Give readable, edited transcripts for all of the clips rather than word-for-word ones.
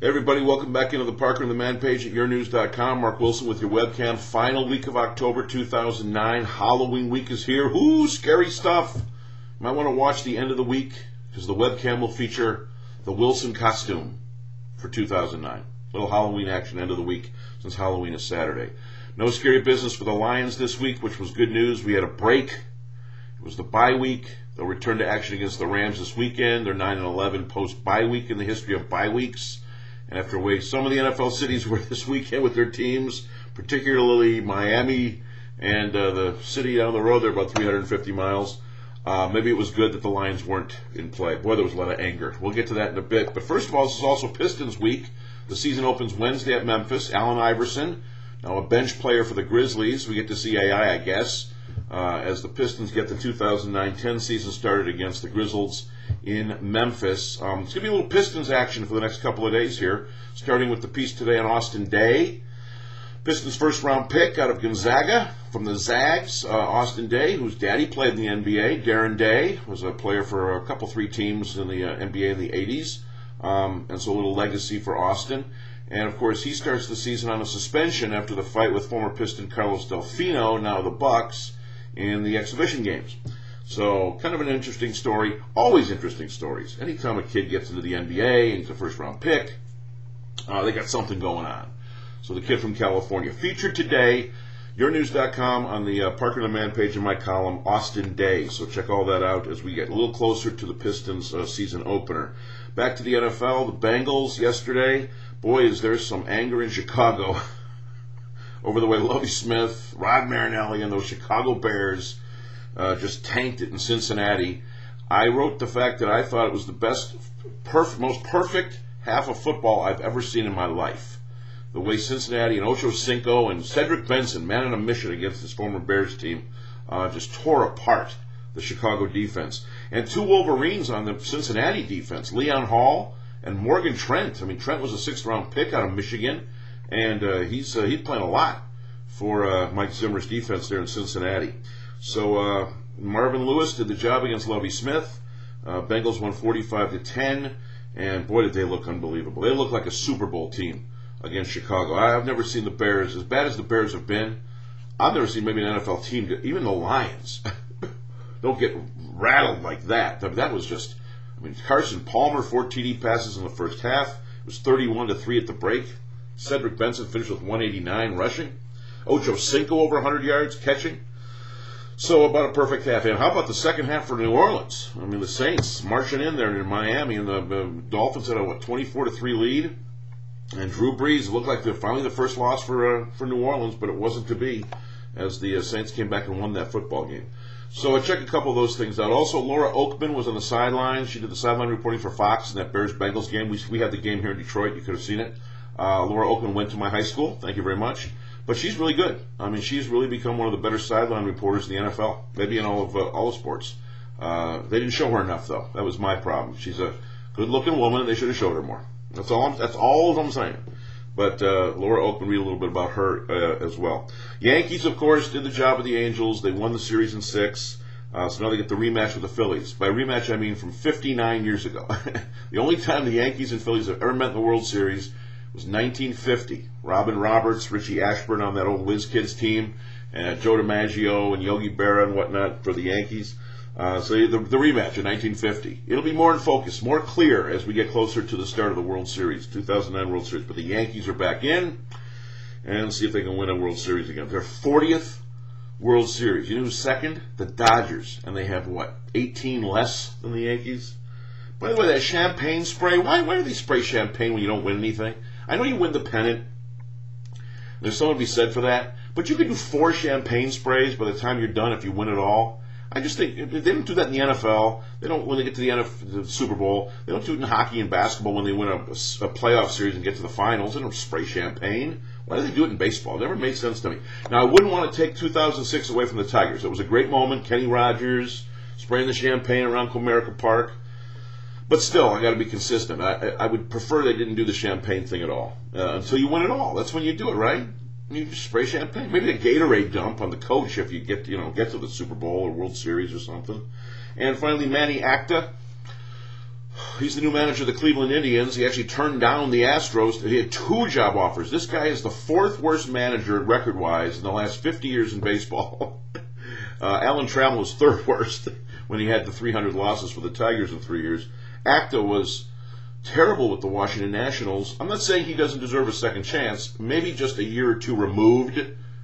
Hey everybody, welcome back into the Parker and the Man page at yournews.com. Mark Wilson with your webcam. Final week of October 2009. Halloween week is here. Ooh, scary stuff. You might want to watch the end of the week because the webcam will feature the Wilson costume for 2009. Little Halloween action end of the week since Halloween is Saturday. No scary business for the Lions this week, which was good news. We had a break. It was the bye week. They'll return to action against the Rams this weekend. They're 9-11 post-bye week in the history of bye weeks. And after wait, some of the NFL cities were this weekend with their teams, particularly Miami and the city down the road. They're about 350 miles. Maybe it was good that the Lions weren't in play. Boy, there was a lot of anger. We'll get to that in a bit. But first of all, this is also Pistons week. The season opens Wednesday at Memphis. Allen Iverson, now a bench player for the Grizzlies. We get to see AI, I guess, as the Pistons get the 2009-10 season started against the Grizzlies in Memphis. It's going to be a little Pistons action for the next couple of days here, starting with the piece today on Austin Daye. Pistons first-round pick out of Gonzaga from the Zags. Austin Daye, whose daddy played in the NBA. Darren Daye was a player for a couple, three teams in the NBA in the 80s. And so a little legacy for Austin. And, of course, he starts the season on a suspension after the fight with former Piston Carlos Delfino, now the Bucks, in the exhibition games. So, kind of an interesting story. Always interesting stories. Anytime a kid gets into the NBA and he's a first-round pick, they got something going on. So, the kid from California. Featured today, yournews.com on the Parker and the Man page in my column, Austin Daye. So, check all that out as we get a little closer to the Pistons season opener. Back to the NFL, the Bengals yesterday. Boy, is there some anger in Chicago over the way Lovie Smith, Rod Marinelli, and those Chicago Bears just tanked it in Cincinnati. I wrote the fact that I thought it was the best, most perfect half of football I've ever seen in my life. The way Cincinnati and Ocho Cinco and Cedric Benson, man on a mission against his former Bears team, just tore apart the Chicago defense. And two Wolverines on the Cincinnati defense, Leon Hall and Morgan Trent. I mean, Trent was a sixth-round pick out of Michigan, and he's playing a lot for Mike Zimmer's defense there in Cincinnati. So Marvin Lewis did the job against Lovie Smith. Bengals won 45-10, and boy, did they look unbelievable. They look like a Super Bowl team against Chicago. I've never seen the Bears, as bad as the Bears have been, I've never seen maybe an NFL team, even the Lions, don't get rattled like that. I mean, that was just, Carson Palmer, 4 TD passes in the first half. It was 31-3 at the break. Cedric Benson finished with 189 rushing. Ocho Cinco over 100 yards catching. So about a perfect half. And how about the second half for New Orleans? I mean, the Saints marching in there in Miami, and the Dolphins had a 24-3 lead. And Drew Brees looked like finally the first loss for New Orleans, but it wasn't to be, as the Saints came back and won that football game. So I checked a couple of those things out. Also, Laura Okmin was on the sideline. She did the sideline reporting for Fox in that Bears-Bengals game. We had the game here in Detroit. You could have seen it. Laura Okmin went to my high school. Thank you very much. But she's really good. I mean, she's really become one of the better sideline reporters in the NFL, maybe in all of sports. They didn't show her enough, though. That was my problem. She's a good-looking woman, and they should have showed her more. That's all I'm saying. But Laura Okmin, read a little bit about her as well. Yankees, of course, did the job of the Angels. They won the series in 6. So now they get the rematch with the Phillies. By rematch, I mean from 59 years ago. The only time the Yankees and Phillies have ever met in the World Series was 1950. Robin Roberts, Richie Ashburn on that old Whiz Kids team, and Joe DiMaggio and Yogi Berra and whatnot for the Yankees. So the rematch in 1950. It'll be more in focus, more clear as we get closer to the start of the World Series, 2009 World Series. But the Yankees are back in, and see if they can win a World Series again. Their 40th World Series. You know who's second? The Dodgers. And they have, 18 less than the Yankees? By the way, that champagne spray, why do they spray champagne when you don't win anything? I know you win the pennant. There's something to be said for that. But you can do 4 champagne sprays by the time you're done if you win it all. I just think they don't do that in the NFL. They don't when they get to the Super Bowl. They don't do it in hockey and basketball when they win a playoff series and get to the finals. They don't spray champagne. Why do they do it in baseball? It never made sense to me. Now, I wouldn't want to take 2006 away from the Tigers. It was a great moment. Kenny Rogers spraying the champagne around Comerica Park. But still, I got to be consistent. I would prefer they didn't do the champagne thing at all until you win it all. That's when you do it, right? You just spray champagne. Maybe a Gatorade dump on the coach if you get to the Super Bowl or World Series or something. And finally, Manny Acta. He's the new manager of the Cleveland Indians. He actually turned down the Astros. He had 2 job offers. This guy is the 4th worst manager record-wise in the last 50 years in baseball. Alan Trammell was 3rd worst when he had the 300 losses for the Tigers in 3 years. Acta was terrible with the Washington Nationals. I'm not saying he doesn't deserve a second chance. Maybe just a year or 2 removed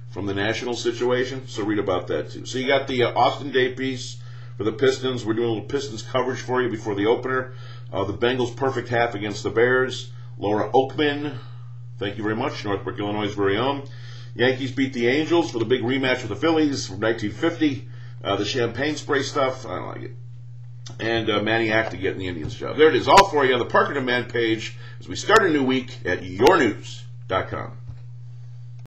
from the national situation. So read about that too. So you got the Austin Daye piece for the Pistons. We're doing a little Pistons coverage for you before the opener. The Bengals' perfect half against the Bears. Laura Okmin, thank you very much. Northbrook, Illinois' very own. Yankees beat the Angels for the big rematch with the Phillies from 1950. The champagne spray stuff, I don't like it. And Manny Acta getting the Indians job. There it is, all for you on the Parker Demand page as we start a new week at yournews.com.